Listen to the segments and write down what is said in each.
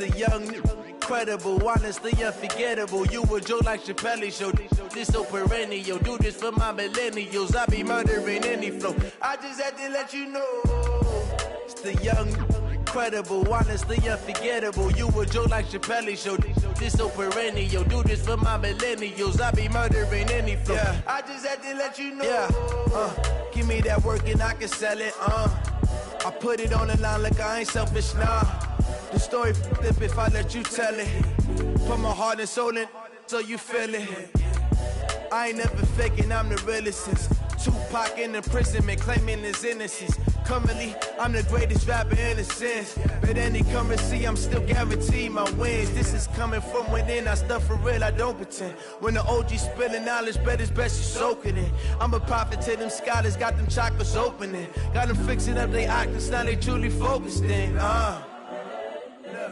The young, incredible, honestly unforgettable. You a joke like Chappelle Show. This so perennial. Do this for my millennials. I be murdering any flow. I just had to let you know. It's the young, incredible, honestly unforgettable. You a joke like Chappelle Show. This so perennial. Do this for my millennials. I be murdering any flow. Yeah. I just had to let you know. Yeah. Give me that work and I can sell it. I put it on the line like I ain't selfish, nah. The story flip if I let you tell it. Put my heart and soul in so you feel it. I ain't never faking, I'm the realest since Tupac in imprisonment, claiming his innocence. Currently, I'm the greatest rapper in a sense. But any currency, I'm still guaranteed my wins. This is coming from within, I stuff for real, I don't pretend. When the OG spilling knowledge, bet it's best you soak it in. I'm a prophet to them scholars, got them chakras opening. Got them fixing up their octaves, now they truly focused in.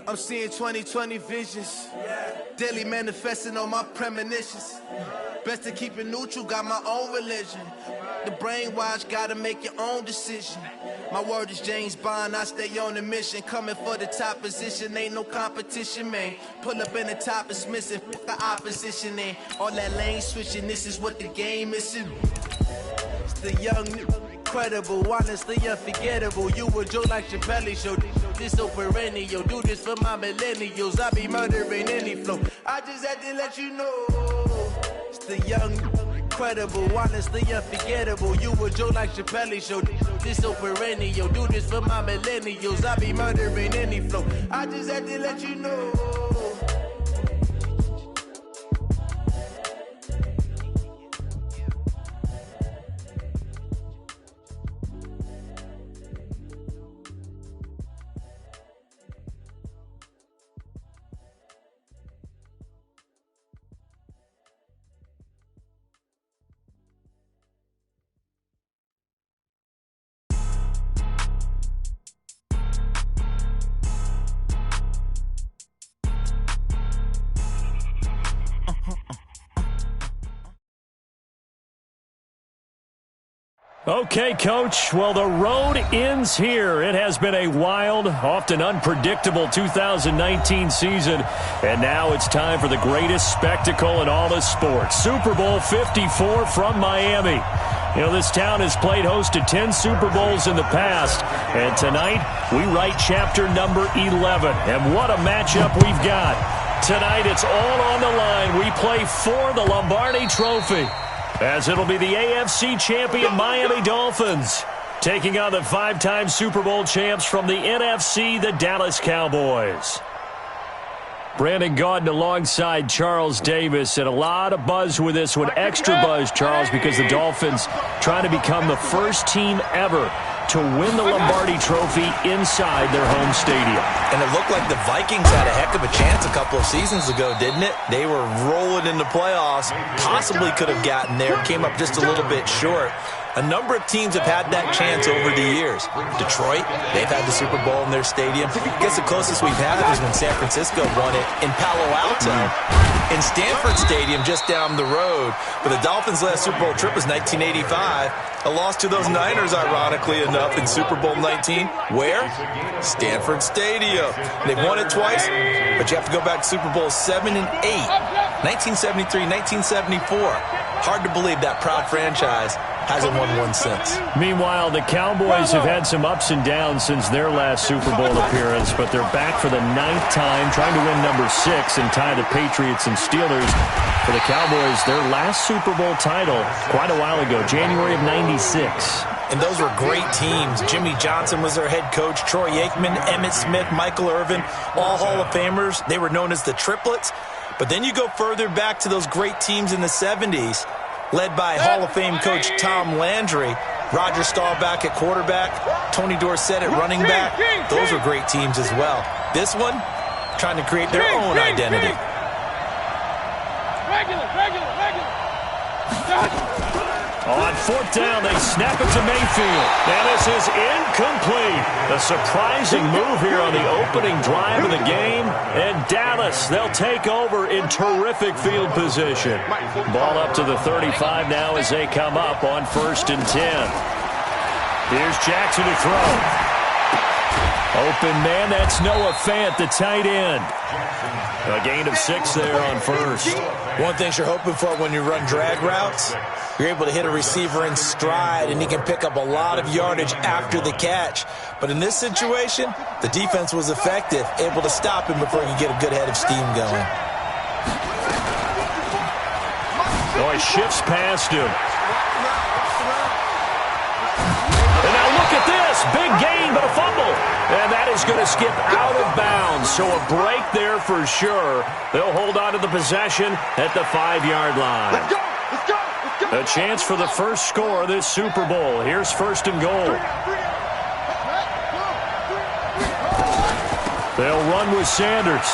I'm seeing 2020 visions. Daily manifesting on my premonitions. Best to keep it neutral, got my own religion. The brainwash, gotta make your own decision. My word is James Bond, I stay on a mission. Coming for the top position, ain't no competition, man. Pull up in the top is missing, fuck the opposition, and all that lane switching, this is what the game is. It's the young, incredible, honestly unforgettable. You a joke like Chappelle Show. This so perennial. Do this for my millennials. I be murdering any flow. I just had to let you know. It's the young, incredible, honestly unforgettable. You a joke like Chappelle Show. This so perennial. Do this for my millennials. I be murdering any flow. I just had to let you know. Okay, Coach. Well, the road ends here. It has been a wild, often unpredictable 2019 season. And now it's time for the greatest spectacle in all of sports. Super Bowl 54 from Miami. You know, this town has played host to 10 Super Bowls in the past. And tonight, we write chapter number 11. And what a matchup we've got. Tonight, it's all on the line. We play for the Lombardi Trophy, as it'll be the AFC champion Miami Dolphins taking on the 5-time Super Bowl champs from the NFC, the Dallas Cowboys. Brandon Gaudin alongside Charles Davis, and a lot of buzz with this one. Extra buzz, Charles, because the Dolphins trying to become the first team ever to win the Lombardi Trophy inside their home stadium. And it looked like the Vikings had a heck of a chance a couple of seasons ago, didn't it? They were rolling in the playoffs, possibly could have gotten there, came up just a little bit short. A number of teams have had that chance over the years. Detroit, they've had the Super Bowl in their stadium. I guess the closest we've had is when San Francisco won it in Palo Alto, in Stanford Stadium just down the road. But the Dolphins' last Super Bowl trip was 1985. A loss to those Niners, ironically enough, in Super Bowl 19. Where? Stanford Stadium. They've won it twice, but you have to go back to Super Bowl 7 and 8. 1973, 1974. Hard to believe that proud franchise hasn't won one since. Meanwhile, the Cowboys have had some ups and downs since their last Super Bowl appearance, but they're back for the 9th time, trying to win number 6 and tie the Patriots and Steelers. For the Cowboys, their last Super Bowl title quite a while ago, January of '96. And those were great teams. Jimmy Johnson was their head coach. Troy Aikman, Emmitt Smith, Michael Irvin, all Hall of Famers. They were known as the Triplets. But then you go further back to those great teams in the 70s, led by Hall of Fame coach Tom Landry, Roger Staubach at quarterback, Tony Dorsett at running back. Those were great teams as well. This one, trying to create their own identity. On 4th down, they snap it to Mayfield. And this is incomplete. A surprising move here on the opening drive of the game. And Dallas, they'll take over in terrific field position. Ball up to the 35 now as they come up on 1st and 10. Here's Jackson to throw. Open man, that's Noah Fant, the tight end. A gain of 6 there on first. One thing you're hoping for when you run drag routes, you're able to hit a receiver in stride, and he can pick up a lot of yardage after the catch. But in this situation, the defense was effective, able to stop him before he could get a good head of steam going. Oh, he shifts past him. And now look at this. Big gain, but a fumble. And that is going to skip out of bounds. So a break there for sure. They'll hold on to the possession at the 5-yard line. Let's go. Let's go. Let's go. A chance for the first score of this Super Bowl. Here's first and goal. They'll run with Sanders.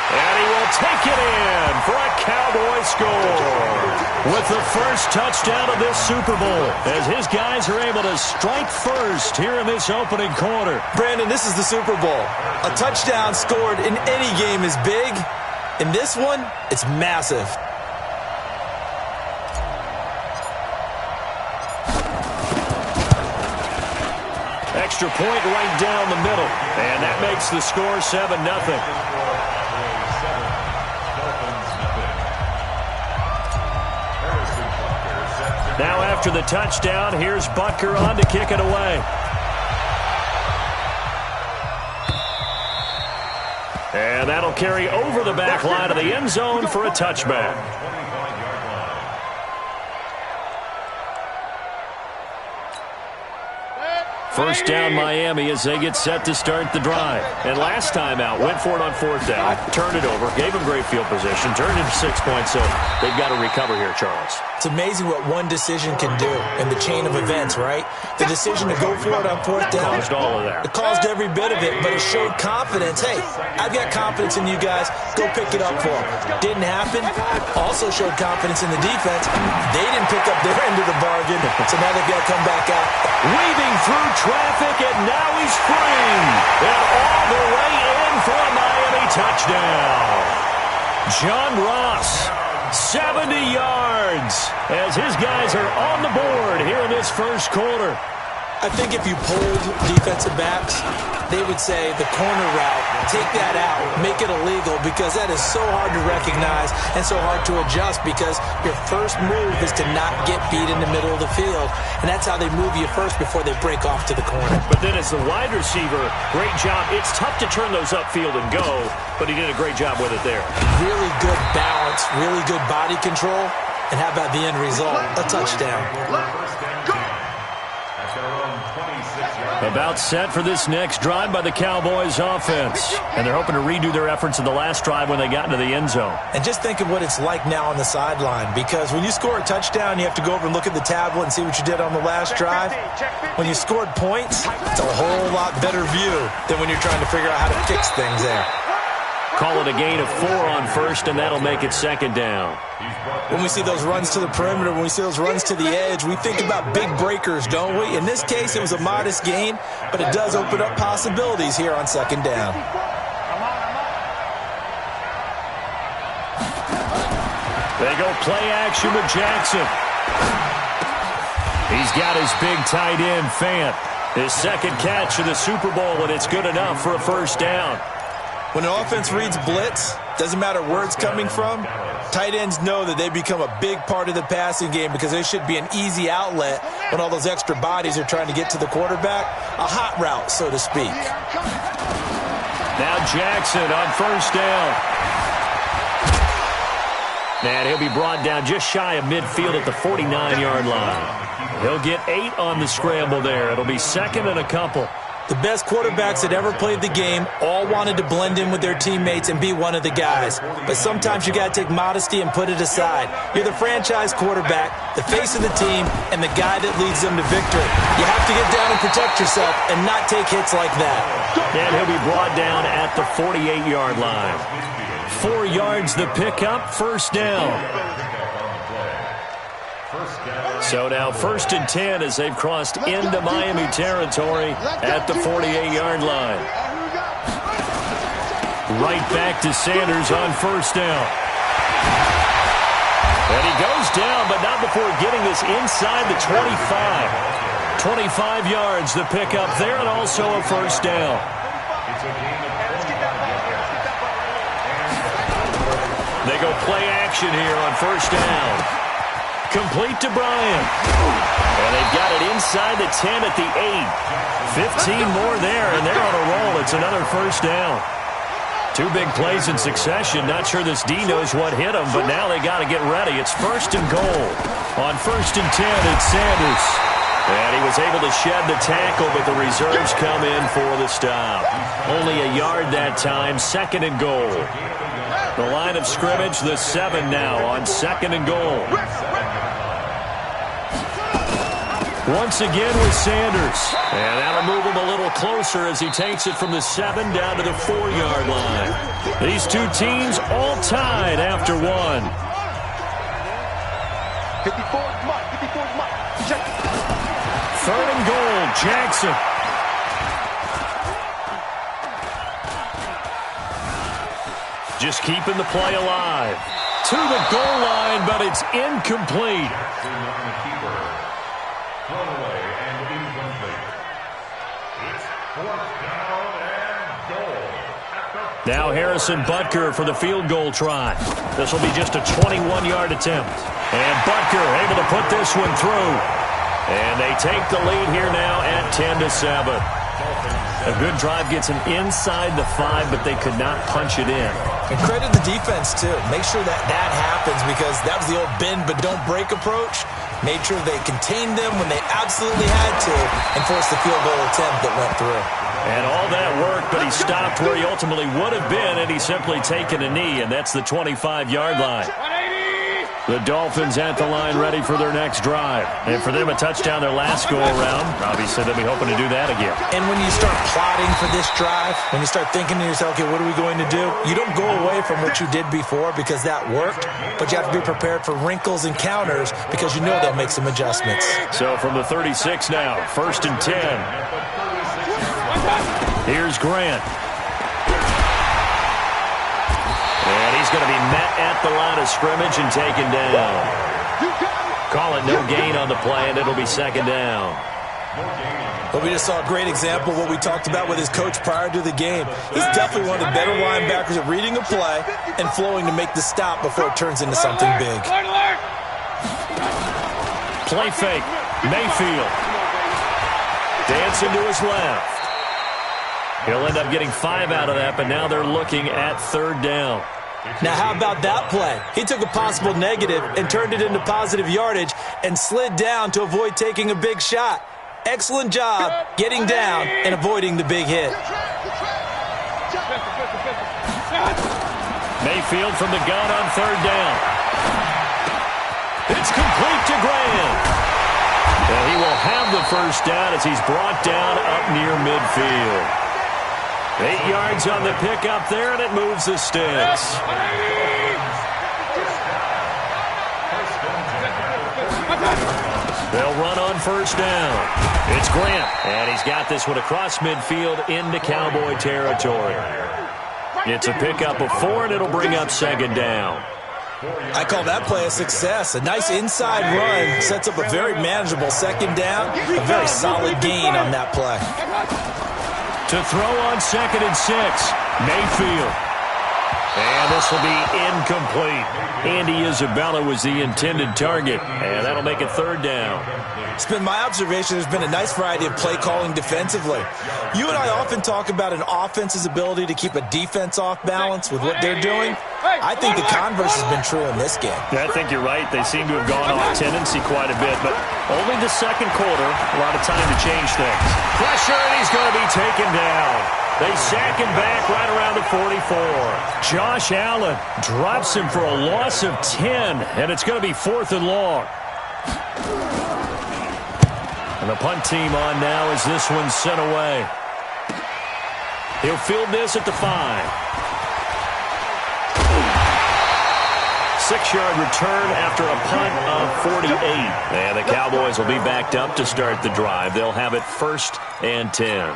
And he will take it in for a Cowboy score. With the first touchdown of this Super Bowl, as his guys are able to strike first here in this opening quarter. Brandon, this is the Super Bowl. A touchdown scored in any game is big. In this one, it's massive. Extra point right down the middle. And that makes the score 7-0. Now after the touchdown, here's Butker on to kick it away. And that'll carry over the back line of the end zone for a touchback. First down Miami as they get set to start the drive. And last time out, went for it on 4th down, turned it over, gave them great field position, turned it into 6 points, so they've got to recover here, Charles. It's amazing what one decision can do in the chain of events, right? The decision to go for it on 4th down. Caused all of that. It caused every bit of it, but it showed confidence. Hey, I've got confidence in you guys. Go pick it up for them. Didn't happen. Also showed confidence in the defense. They didn't pick up their end of the bargain, so now they've got to come back out. Weaving through traffic, and now he's free. And all the way in for a Miami touchdown. John Ross, 70 yards, as his guys are on the board here in this first quarter. I think if you polled defensive backs, they would say the corner route, take that out, make it illegal, because that is so hard to recognize and so hard to adjust, because your first move is to not get beat in the middle of the field, and that's how they move you first before they break off to the corner. But then as the wide receiver, great job. It's tough to turn those upfield and go, but he did a great job with it there. Really good balance, really good body control, and how about the end result? A touchdown. About set for this next drive by the Cowboys offense. And they're hoping to redo their efforts in the last drive when they got into the end zone. And just think of what it's like now on the sideline, because when you score a touchdown, you have to go over and look at the tablet and see what you did on the last drive. When you scored points, it's a whole lot better view than when you're trying to figure out how to fix things there. Call it a gain of 4 on first, and that'll make it 2nd down. When we see those runs to the perimeter, when we see those runs to the edge, we think about big breakers, don't we? In this case, it was a modest gain, but it does open up possibilities here on 2nd down. They go play action with Jackson. He's got his big tight end, Fant. His 2nd catch of the Super Bowl, and it's good enough for a first down. When an offense reads blitz, doesn't matter where it's coming from, tight ends know that they become a big part of the passing game, because they should be an easy outlet when all those extra bodies are trying to get to the quarterback. A hot route, so to speak. Now Jackson on first down. And he'll be brought down just shy of midfield at the 49-yard line. He'll get 8 on the scramble there. It'll be 2nd and a couple. The best quarterbacks that ever played the game all wanted to blend in with their teammates and be one of the guys. But sometimes you got to take modesty and put it aside. You're the franchise quarterback, the face of the team, and the guy that leads them to victory. You have to get down and protect yourself and not take hits like that. And he'll be brought down at the 48-yard line. 4 yards the pickup, first down. So now 1st and 10 as they've crossed into Miami territory at the 48-yard line. Right back to Sanders on first down. And he goes down, but not before getting this inside the 25. 25 yards the pickup there, and also a first down. They go play action here on first down. Complete to Bryant. And they've got it inside the 10 at the 8. 15 more there, and they're on a roll. It's another first down. Two big plays in succession. Not sure this D knows what hit him, but now they got to get ready. It's first and goal. On first and 10, it's Sanders. And he was able to shed the tackle, but the reserves come in for the stop. Only a yard that time, second and goal. The line of scrimmage, the 7 now on second and goal. Once again with Sanders. And that'll move him a little closer as he takes it from the 7 down to the 4-yard line. These two teams all tied after one. 54 mark, 54 mark. Check. Third and goal, Jackson. Just keeping the play alive. To the goal line, but it's incomplete. Now Harrison Butker for the field goal try. This will be just a 21-yard attempt. And Butker able to put this one through. And they take the lead here now at 10-7. A good drive gets them inside the 5, but they could not punch it in. And credit the defense, too. Make sure that happens because that was the old bend but don't break approach. Made sure they contained them when they absolutely had to and forced the field goal attempt that went through. And all that worked, but he stopped where he ultimately would have been, and he's simply taken a knee, and that's the 25-yard line. The Dolphins at the line ready for their next drive. And for them, a touchdown their last go-around. Obviously, they'll be hoping to do that again. And when you start plotting for this drive, when you start thinking to yourself, okay, what are we going to do? You don't go away from what you did before because that worked, but you have to be prepared for wrinkles and counters because you know they'll make some adjustments. So from the 36 now, first and 10. Here's Grant. And he's going to be met at the line of scrimmage and taken down. Call it no gain on the play, and it'll be second down. Well, we just saw a great example of what we talked about with his coach prior to the game. He's definitely one of the better linebackers at reading a play and flowing to make the stop before it turns into something big. Play fake. Mayfield. Dancing to his left. He'll end up getting 5 out of that, but now they're looking at third down. Now, how about that play? He took a possible negative and turned it into positive yardage and slid down to avoid taking a big shot. Excellent job getting down and avoiding the big hit. Mayfield from the gun on third down. It's complete to Grant. And he will have the first down as he's brought down up near midfield. 8 yards on the pickup there, and it moves the sticks. They'll run on first down. It's Grant, and he's got this one across midfield into Cowboy territory. It's a pickup of 4, and it'll bring up second down. I call that play a success. A nice inside run sets up a very manageable second down. A very solid gain on that play. To throw on second and 6, Mayfield. And this will be incomplete. Andy Isabella was the intended target, and that'll make it third down. It's been my observation there's been a nice variety of play calling defensively. You and I often talk about an offense's ability to keep a defense off balance with what they're doing. I think the converse has been true in this game. Yeah, I think you're right. They seem to have gone off tendency quite a bit, but only the second quarter, a lot of time to change things. Pressure, and he's going to be taken down. They sack him back right around the 44. Josh Allen drops him for a loss of 10, and it's going to be 4th and long. And the punt team on now as this one's sent away. He'll field this at the 5. 6-yard return after a punt of 48. And the Cowboys will be backed up to start the drive. They'll have it 1st and 10.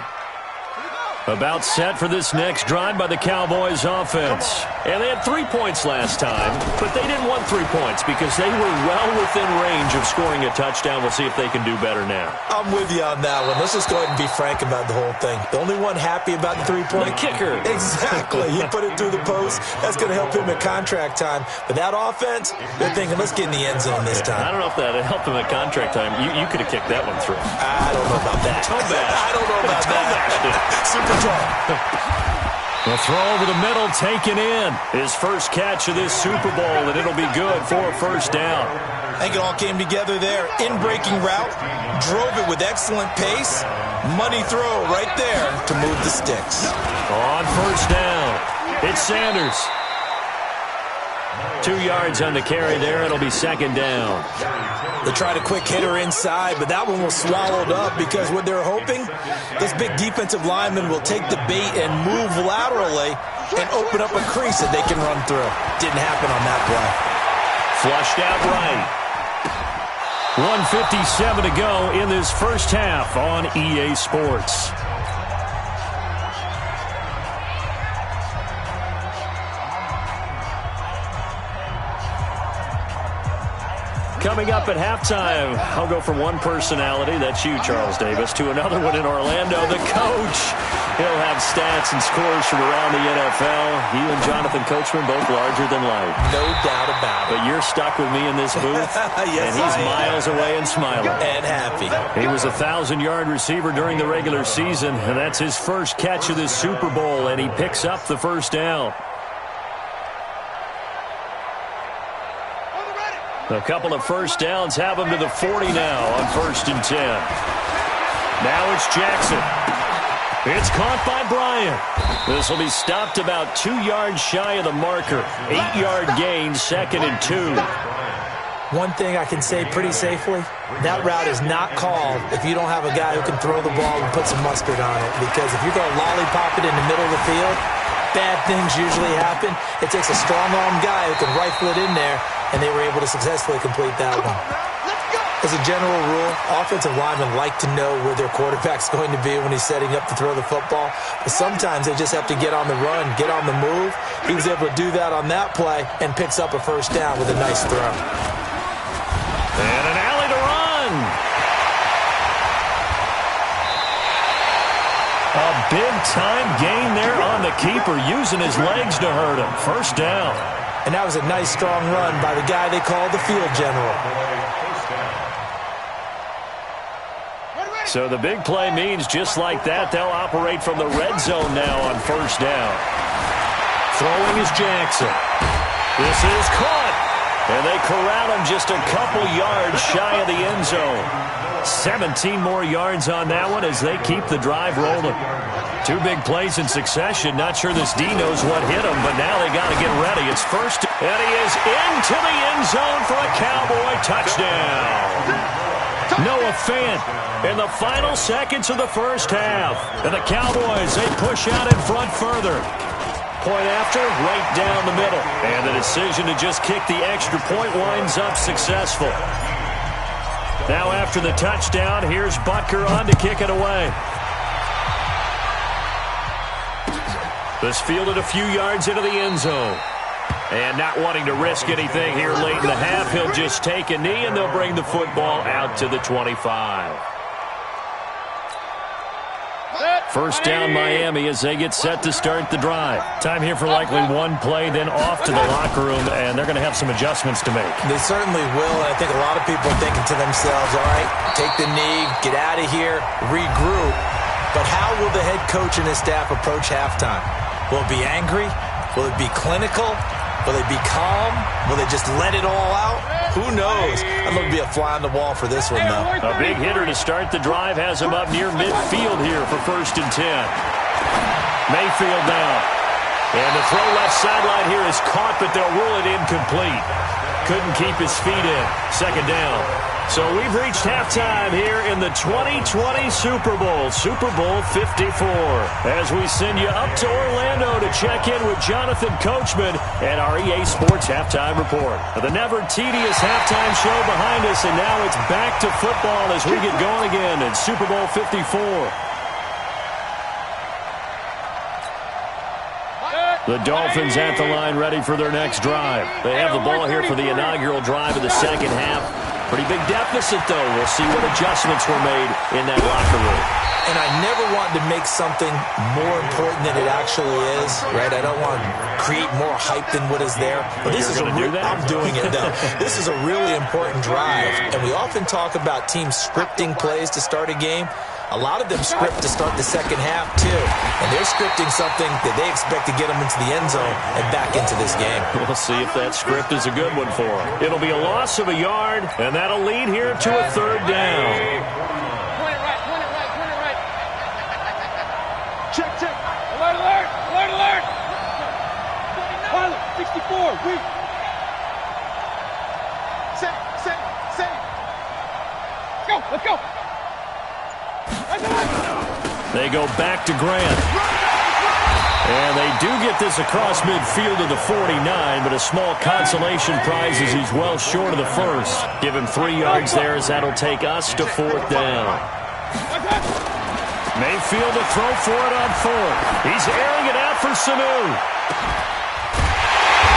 About set for this next drive by the Cowboys offense. And they had 3 points last time, but they didn't want 3 points because they were well within range of scoring a touchdown. We'll see if they can do better now. I'm with you on that one. Let's just go ahead and be frank about the whole thing. The only one happy about the 3-point. The kicker. Exactly. He put it through the post. That's going to help him at contract time. But that offense, they're thinking, let's get in the end zone this time. I don't know if that helped him at contract time. You could have kicked that one through. I don't know about that. I don't know about that. Super The throw over the middle taken in. His first catch of this Super Bowl, and it'll be good for a first down. I think it all came together there. In-breaking route, drove it with excellent pace. Money throw right there to move the sticks. On first down, it's Sanders. 2 yards on the carry there. It'll be second down. They tried a quick hitter inside, but that one was swallowed up because what they're hoping, this big defensive lineman will take the bait and move laterally and open up a crease that they can run through. Didn't happen on that play. Flushed out right. 1:57 to go in this first half on EA Sports. Coming up at halftime, I'll go from one personality, that's you, Charles Davis, to another one in Orlando, the coach. He'll have stats and scores from around the NFL. He and Jonathan Coachman both larger than life. No doubt about it. But you're stuck with me in this booth, yes, and he's miles away and smiling. And happy. He was a 1,000-yard receiver during the regular season, and that's his first catch of this Super Bowl, and he picks up the first down. A couple of first downs have him to the 40 now on 1st and 10. Now it's Jackson. It's caught by Bryant. This will be stopped about 2 yards shy of the marker. 8-yard gain, 2nd and 2. One thing I can say pretty safely, that route is not called if you don't have a guy who can throw the ball and put some mustard on it. Because if you're going to lollipop it in the middle of the field, bad things usually happen. It takes a strong-arm guy who can rifle it in there, and they were able to successfully complete that one. As a general rule, offensive linemen like to know where their quarterback's going to be when he's setting up to throw the football. But sometimes they just have to get on the run, get on the move. He was able to do that on that play and picks up a first down with a nice throw. And an alley to run. A big-time gain there on the keeper, using his legs to hurt him. First down. And that was a nice, strong run by the guy they called the field general. So the big play means just like that, they'll operate from the red zone now on first down. Throwing is Jackson. This is caught. And they corral him just a couple yards shy of the end zone. 17 more yards on that one as they keep the drive rolling. 2 big plays in succession. Not sure this D knows what hit him, but now they got to get ready. It's first, and he is into the end zone for a Cowboy touchdown. Noah Fant in the final seconds of the first half. And the Cowboys, they push out in front further. Point after, right down the middle. And the decision to just kick the extra point winds up successful. Now after the touchdown, here's Butker on to kick it away. This fielded a few yards into the end zone. And not wanting to risk anything here late in the half, he'll just take a knee and they'll bring the football out to the 25. First down Miami as they get set to start the drive. Time here for likely one play, then off to the locker room, and they're going to have some adjustments to make. They certainly will, and I think a lot of people are thinking to themselves, all right, take the knee, get out of here, regroup. But how will the head coach and his staff approach halftime? Will it be angry? Will it be clinical? Will they be calm? Will they just let it all out? Who knows? I'd love to be a fly on the wall for this one, though. A big hitter to start the drive has him up near midfield here for 1st and 10. Mayfield now. And the throw left sideline here is caught, but they'll rule it incomplete. Couldn't keep his feet in. Second down. So we've reached halftime here in the 2020 Super Bowl, Super Bowl 54. As we send you up to Orlando to check in with Jonathan Coachman and our EA Sports Halftime Report. The never tedious halftime show behind us, and now it's back to football as we get going again in Super Bowl 54. The Dolphins at the line ready for their next drive. They have the ball here for the inaugural drive of the second half. Pretty big deficit, though. We'll see what adjustments were made in that locker room. And I never want to make something more important than it actually is, right? I don't want to create more hype than what is there. But this is I'm doing it, though. This is a really important drive. And we often talk about teams scripting plays to start a game. A lot of them script to start the second half, too. And they're scripting something that they expect to get them into the end zone and back into this game. We'll see if that script is a good one for them. It'll be a loss of a yard, and that'll lead here to a third down. Point it right. Check. Alert. Pilot, 64, weak. Set. Let's go. They go back to Grant. And they do get this across midfield to the 49, but a small consolation prize as he's well short of the first. Give him 3 yards there as that'll take us to fourth down. Mayfield to throw for it on fourth. He's airing it out for Sanu.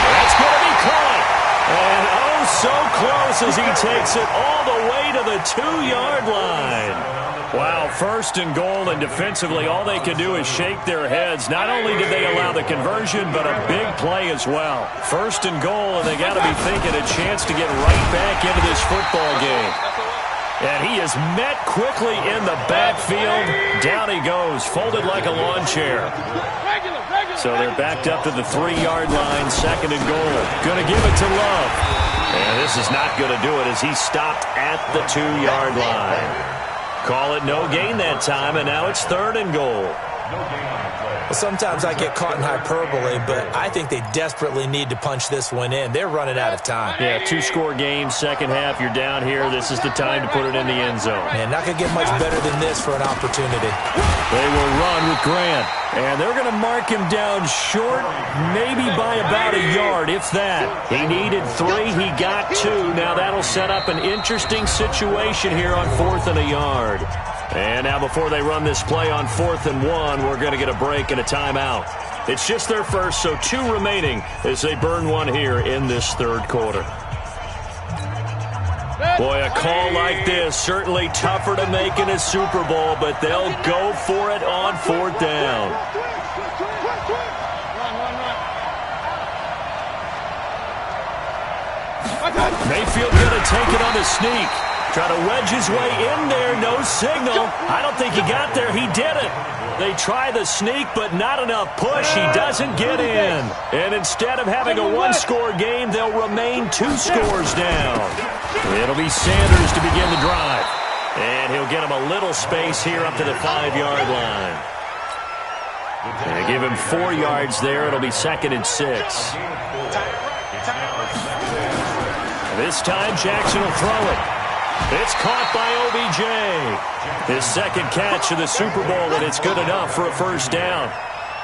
That's going to be caught. And oh, so close as he takes it all the way to the 2-yard line. Wow, first and goal, and defensively all they can do is shake their heads. Not only did they allow the conversion, but a big play as well. First and goal, and they got to be thinking a chance to get right back into this football game. And he is met quickly in the backfield. Down he goes, folded like a lawn chair. So they're backed up to the 3-yard line, second and goal. Going to give it to Love. And this is not going to do it as he stopped at the 2-yard line. Call it no gain that time, and now it's third and goal. Well, sometimes I get caught in hyperbole, but I think they desperately need to punch this one in. They're running out of time. Yeah, 2-score game, second half, you're down here. This is the time to put it in the end zone. Man, not going to get much better than this for an opportunity. They will run with Grant, and they're going to mark him down short, maybe by about a yard, if that. He needed 3, he got 2. Now that'll set up an interesting situation here on fourth and a yard. And now before they run this play on 4th and 1, we're going to get a break and a timeout. It's just their first, so 2 remaining as they burn one here in this third quarter. Boy, a call like this, certainly tougher to make in a Super Bowl, but they'll go for it on 4th down. Mayfield going to take it on the sneak. Try to wedge his way in there, no signal. I don't think he got there. He did it. They try the sneak, but not enough push. He doesn't get in. And instead of having a 1-score game, they'll remain 2 scores down. It'll be Sanders to begin the drive. And he'll get him a little space here up to the 5-yard line. And give him 4 yards there. It'll be 2nd and 6. This time, Jackson will throw it. It's caught by OBJ. His second catch of the Super Bowl, and it's good enough for a first down.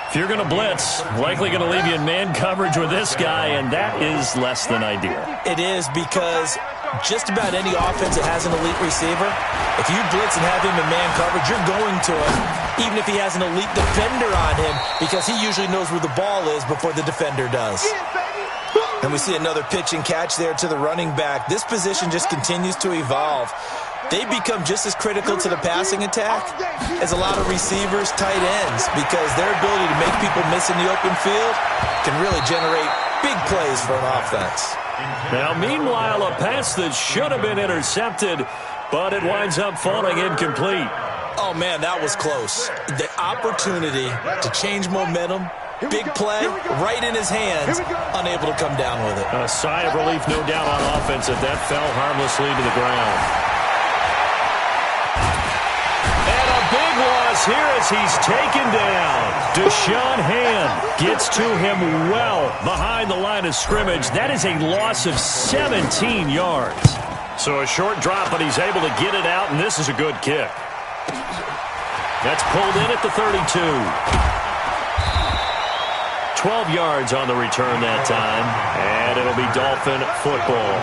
If you're going to blitz, likely going to leave you in man coverage with this guy, and that is less than ideal. It is, because just about any offense that has an elite receiver, if you blitz and have him in man coverage, you're going to him, even if he has an elite defender on him, because he usually knows where the ball is before the defender does. And we see another pitch and catch there to the running back. This position just continues to evolve. They become just as critical to the passing attack as a lot of receivers, tight ends, because their ability to make people miss in the open field can really generate big plays for an offense. Now, meanwhile, a pass that should have been intercepted, but it winds up falling incomplete. Oh, man, that was close. The opportunity to change momentum, big play, right in his hands, unable to come down with it. A sigh of relief, no doubt, on offense that fell harmlessly to the ground. And a big loss here as he's taken down. Deshaun Hand gets to him well behind the line of scrimmage. That is a loss of 17 yards. So a short drop, but he's able to get it out, and this is a good kick. That's pulled in at the 32. 12 yards on the return that time, and it'll be Dolphin football.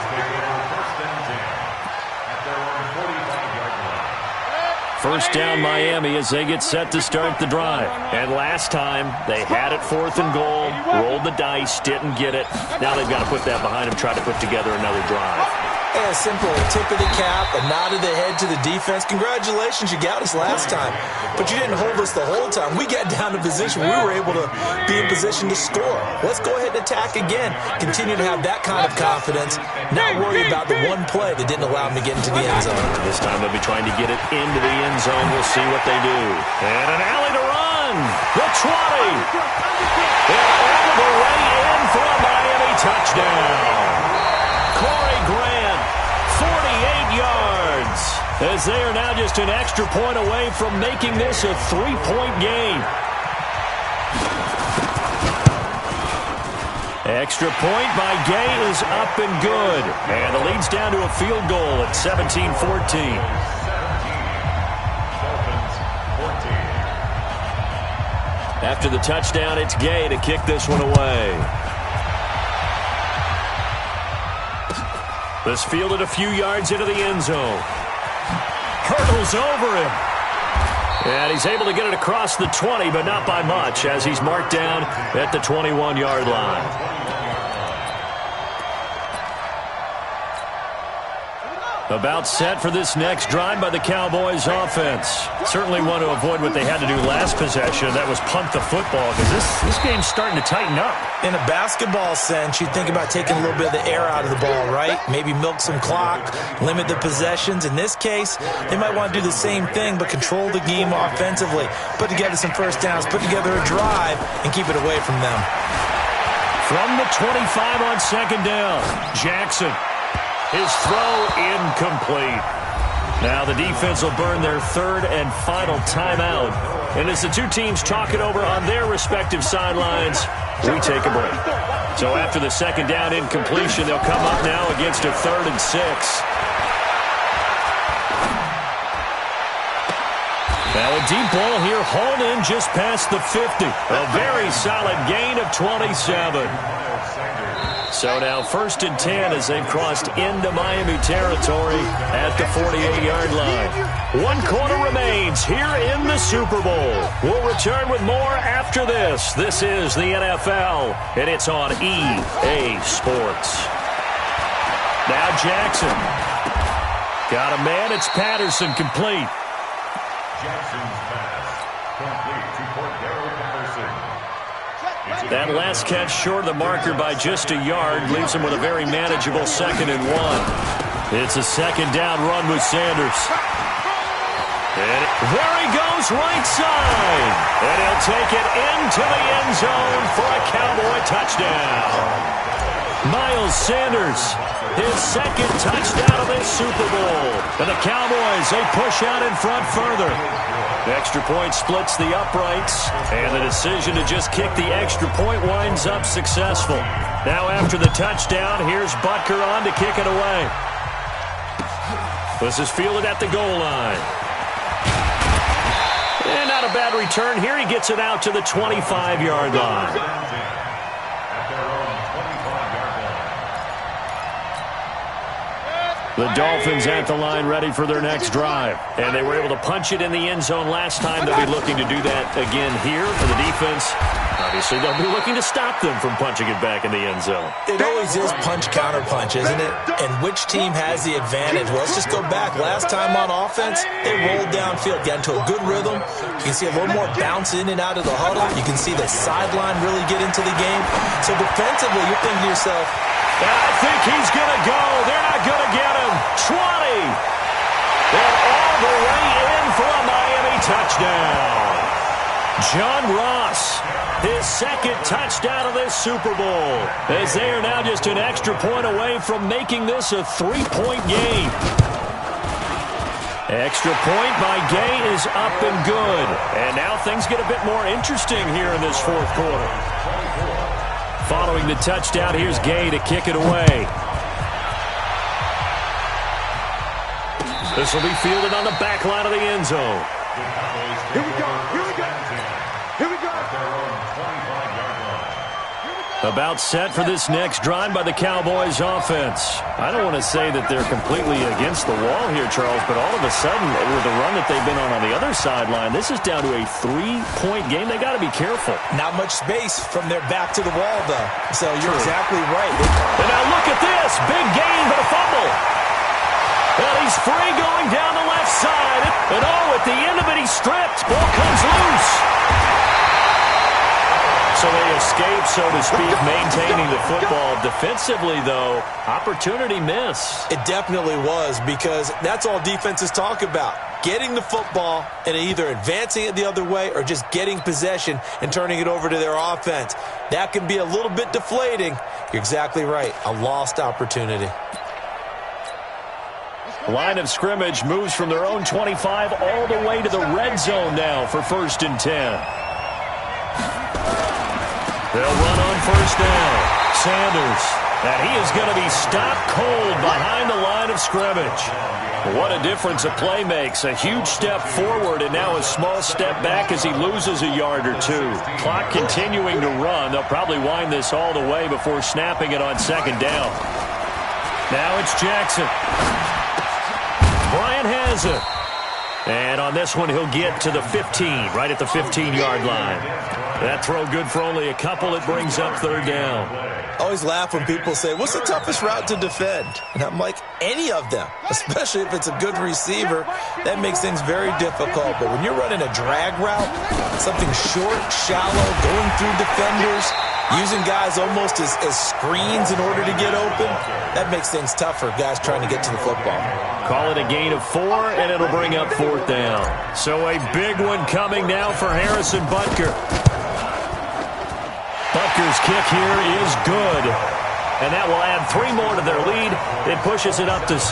First down Miami as they get set to start the drive. And last time, they had it 4th and goal, rolled the dice, didn't get it. Now they've got to put that behind them, try to put together another drive. Yeah, simple. Tip of the cap, a nod of the head to the defense. Congratulations, you got us last time. But you didn't hold us the whole time. We got down to position. We were able to be in position to score. Let's go ahead and attack again. Continue to have that kind of confidence. Not worry about the one play that didn't allow them to get into the end zone. This time they'll be trying to get it into the end zone. We'll see what they do. And an alley to run. The 20. They're all the way in for a Miami touchdown. Corey Grant, 48 yards, as they are now just an extra point away from making this a 3-point game. Extra point by Gay is up and good. And the lead's down to a field goal at 17-14. After the touchdown, it's Gay to kick this one away. This fielded a few yards into the end zone. Hurdles over him. And he's able to get it across the 20, but not by much, as he's marked down at the 21-yard line. About set for this next drive by the Cowboys offense. Certainly want to avoid what they had to do last possession. That was punt the football, because this game's starting to tighten up. In a basketball sense, you think about taking a little bit of the air out of the ball, right? Maybe milk some clock, limit the possessions. In this case, they might want to do the same thing, but control the game offensively. Put together some first downs, put together a drive, and keep it away from them. From the 25 on second down, Jackson. His throw incomplete. Now the defense will burn their third and final timeout. And as the two teams talk it over on their respective sidelines, we take a break. So after the second down incompletion, they'll come up now against a 3rd and 6. Now a deep ball here, hauled in just past the 50. A very solid gain of 27. So now 1st and 10 as they've crossed into Miami territory at the 48-yard line. 1 quarter remains here in the Super Bowl. We'll return with more after this. This is the NFL, and it's on EA Sports. Now Jackson. Got a man. It's Patterson complete. Jackson's pass complete to Cordero Patterson. That last catch short of the marker by just a yard leaves him with a very manageable 2nd and 1. It's a second down run with Sanders. And there he goes, right side. And he'll take it into the end zone for a Cowboy touchdown. Miles Sanders, his 2nd touchdown of this Super Bowl. And the Cowboys, they push out in front further. The extra point splits the uprights, and the decision to just kick the extra point winds up successful. Now after the touchdown, here's Butker on to kick it away. This is fielded at the goal line. And not a bad return here. He gets it out to the 25-yard line. The Dolphins at the line ready for their next drive. And they were able to punch it in the end zone last time. They'll be looking to do that again here for the defense. Obviously, they'll be looking to stop them from punching it back in the end zone. It always is punch-counter-punch, isn't it? And which team has the advantage? Well, let's just go back. Last time on offense, they rolled downfield, got into a good rhythm. You can see a little more bounce in and out of the huddle. You can see the sideline really get into the game. So defensively, you're thinking to yourself, I think he's going to go. They're not going to get him. 20. They're all the way in for a Miami touchdown. John Ross, his 2nd touchdown of this Super Bowl, as they are now just an extra point away from making this a 3-point game. Extra point by Gay is up and good. And now things get a bit more interesting here in this 4th quarter. Following the touchdown, here's Gay to kick it away. This will be fielded on the back line of the end zone. Here we go. Here we go. Here we go. About set for this next drive by the Cowboys offense. I don't want to say that they're completely against the wall here, Charles, but all of a sudden, with the run that they've been on the other sideline, this is down to a 3-point game. They got to be careful. Not much space from their back to the wall, though. So you're exactly right. And now look at this. Big gain, but a fumble. And he's free going down the left side. And at the end of it, he's stripped. Ball comes loose. So they escape, so to speak, maintaining the football. Defensively, though, opportunity miss. It definitely was, because that's all defenses talk about. Getting the football and either advancing it the other way or just getting possession and turning it over to their offense. That can be a little bit deflating. You're exactly right. A lost opportunity. Line of scrimmage moves from their own 25 all the way to the red zone now for 1st and 10. They'll run on first down. Sanders. And he is going to be stopped cold behind the line of scrimmage. What a difference a play makes. A huge step forward and now a small step back as he loses a yard or two. Clock continuing to run. They'll probably wind this all the way before snapping it on 2nd down. Now it's Jackson. Bryant has it. And on this one, he'll get to the 15, right at the 15-yard line. That throw good for only a couple. It brings up 3rd down. I always laugh when people say, what's the toughest route to defend? And I'm like, any of them, especially if it's a good receiver. That makes things very difficult. But when you're running a drag route, something short, shallow, going through defenders, using guys almost as screens in order to get open, that makes things tough for guys trying to get to the football. Call it a gain of 4, and it'll bring up 4th down. So a big one coming now for Harrison Butker. Butker's kick here is good. And that will add 3 more to their lead. It pushes it up to 6.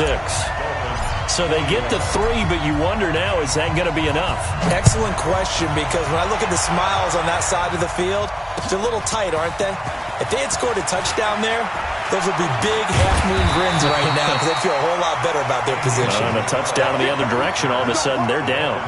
So they get to 3, but you wonder now, is that going to be enough? Excellent question, because when I look at the smiles on that side of the field, they're a little tight, aren't they? If they had scored a touchdown there, those would be big half-moon grins right now because they'd feel a whole lot better about their position. And a touchdown in the other direction, all of a sudden they're down.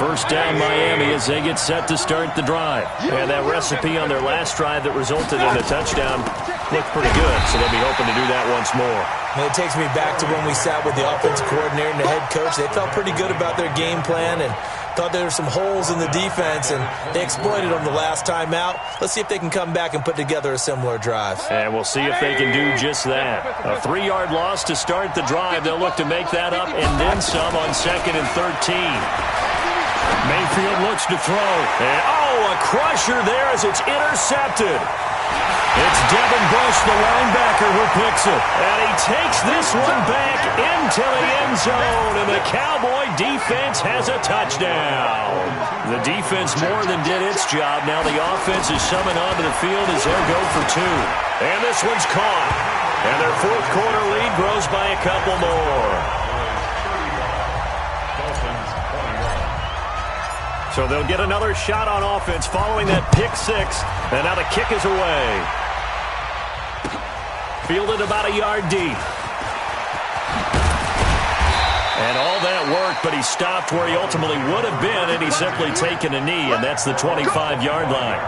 First down Miami as they get set to start the drive. And that recipe on their last drive that resulted in a touchdown looked pretty good, so they'll be hoping to do that once more. And it takes me back to when we sat with the offensive coordinator and the head coach. They felt pretty good about their game plan and thought there were some holes in the defense, and they exploited them the last time out. Let's see if they can come back and put together a similar drive. And we'll see if they can do just that. A 3-yard loss to start the drive. They'll look to make that up and then some on 2nd and 13. Mayfield looks to throw. And, a crusher there as it's intercepted. It's Devin Bush, the linebacker, who picks it. And he takes this one back into the end zone. And the Cowboy defense has a touchdown. The defense more than did its job. Now the offense is summoned onto the field as they'll go for 2. And this one's caught. And their 4th quarter lead grows by a couple more. So they'll get another shot on offense following that pick 6. And now the kick is away. Fielded about a yard deep. And all that worked, but he stopped where he ultimately would have been, and he's simply taken a knee, and that's the 25-yard line.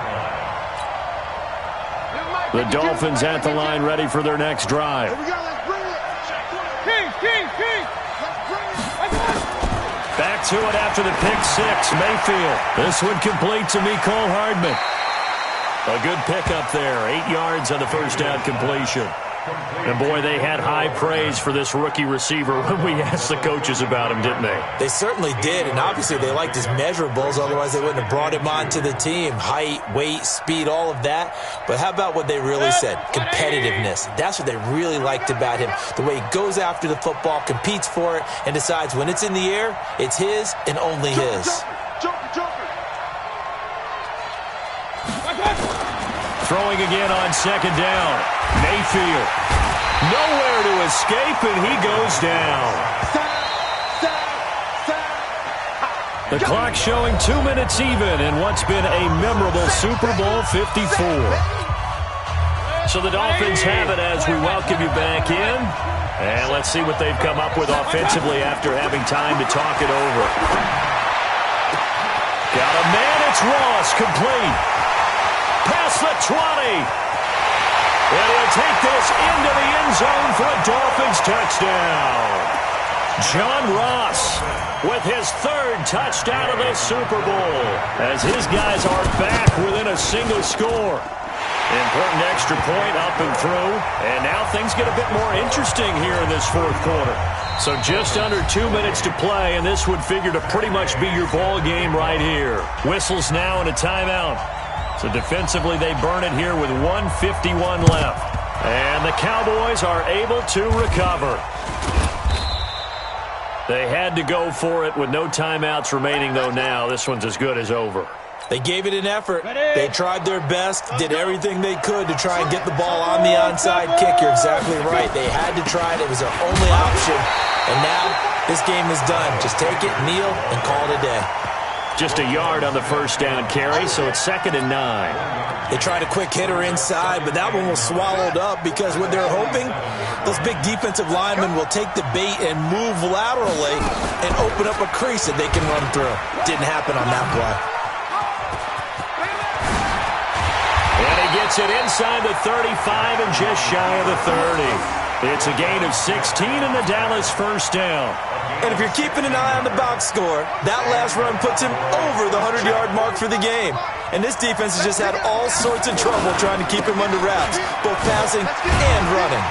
The Dolphins at the line ready for their next drive. Back to it after the pick 6. Mayfield. This one complete to Mecole Hardman. A good pickup there. 8 yards on the first down completion. And, boy, they had high praise for this rookie receiver when we asked the coaches about him, didn't they? They certainly did, and obviously they liked his measurables. Otherwise, they wouldn't have brought him onto the team. Height, weight, speed, all of that. But how about what they really said? Competitiveness. That's what they really liked about him. The way he goes after the football, competes for it, and decides when it's in the air, it's his and only his. Throwing again on 2nd down. Mayfield. Nowhere to escape, and he goes down. The clock showing 2 minutes even in what's been a memorable Super Bowl 54. So the Dolphins have it as we welcome you back in. And let's see what they've come up with offensively after having time to talk it over. Got a man, it's Ross, complete. Past the 20. And he'll take this into the end zone for a Dolphins touchdown. John Ross with his third touchdown of the Super Bowl as his guys are back within a single score. Important extra point up and through, and now things get a bit more interesting here in this fourth quarter. So just under 2 minutes to play, and this would figure to pretty much be your ball game right here. Whistles now and a timeout. So defensively, they burn it here with 1:51 left. And the Cowboys are able to recover. They had to go for it with no timeouts remaining, though now. This one's as good as over. They gave it an effort. They tried their best, did everything they could to try and get the ball on the onside kick. You're exactly right. They had to try it. It was their only option. And now this game is done. Just take it, kneel, and call it a day. Just a yard on the first down carry, so it's 2nd and 9. They tried a quick hitter inside, but that one was swallowed up because what they're hoping, those big defensive linemen will take the bait and move laterally and open up a crease that they can run through. Didn't happen on that play. And he gets it inside the 35 and just shy of the 30. It's a gain of 16 and the Dallas first down. And if you're keeping an eye on the box score, that last run puts him over the 100-yard mark for the game. And this defense has just had all sorts of trouble trying to keep him under wraps, both passing and running.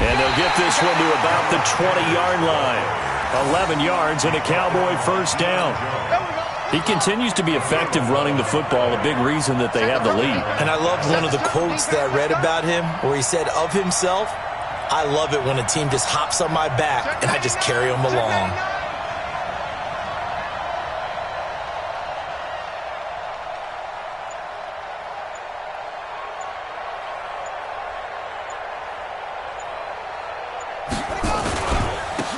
And they'll get this one to about the 20-yard line. 11 yards and a Cowboy first down. He continues to be effective running the football, a big reason that they have the lead. And I loved one of the quotes that I read about him where he said of himself, "I love it when a team just hops on my back and I just carry them along."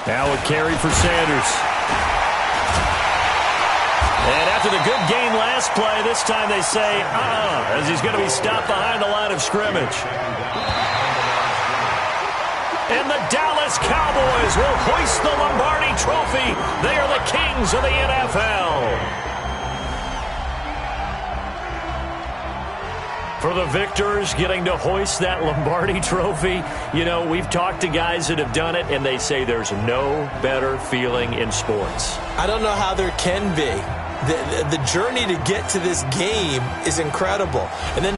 Now a carry for Sanders. And after the good gain last play, this time they say, as he's going to be stopped behind the line of scrimmage. And the Dallas Cowboys will hoist the Lombardi Trophy. They are the kings of the NFL. For the victors getting to hoist that Lombardi Trophy, you know, we've talked to guys that have done it, and they say there's no better feeling in sports. I don't know how there can be. The journey to get to this game is incredible. And then